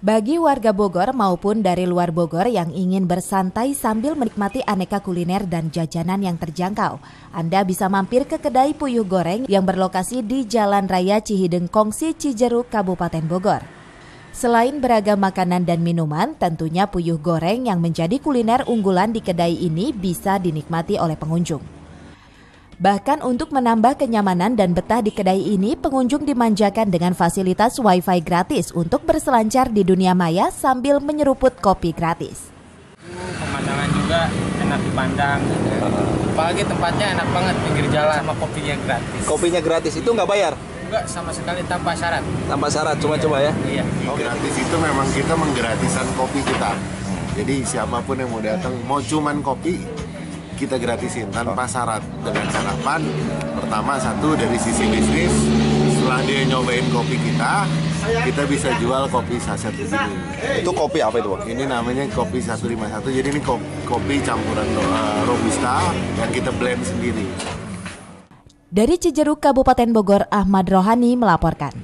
Bagi warga Bogor maupun dari luar Bogor yang ingin bersantai sambil menikmati aneka kuliner dan jajanan yang terjangkau, Anda bisa mampir ke kedai Puyuh Goreng yang berlokasi di Jalan Raya Cihideng Kongsi Cijeruk, Kabupaten Bogor. Selain beragam makanan dan minuman, tentunya Puyuh Goreng yang menjadi kuliner unggulan di kedai ini bisa dinikmati oleh pengunjung. Bahkan untuk menambah kenyamanan dan betah di kedai ini, pengunjung dimanjakan dengan fasilitas Wi-Fi gratis untuk berselancar di dunia maya sambil menyeruput kopi gratis. Pemandangan juga enak dipandang, apalagi tempatnya enak banget, pinggir jalan sama kopinya gratis. Kopinya gratis itu nggak bayar? Enggak, sama sekali tanpa syarat. Tanpa syarat, cuma-cuma ya? Iya. Gratis itu memang kita menggratisan kopi kita. Jadi siapapun yang mau datang, mau cuman kopi, kita gratisin tanpa syarat. Dengan harapan pertama, satu dari sisi bisnis, setelah dia nyobain kopi kita bisa jual kopi saset di sini. Itu kopi apa itu, Bang? Ini namanya kopi 151. Jadi ini kopi campuran robusta yang kita blend sendiri. Dari Cijeruk, Kabupaten Bogor, Ahmad Rohani melaporkan.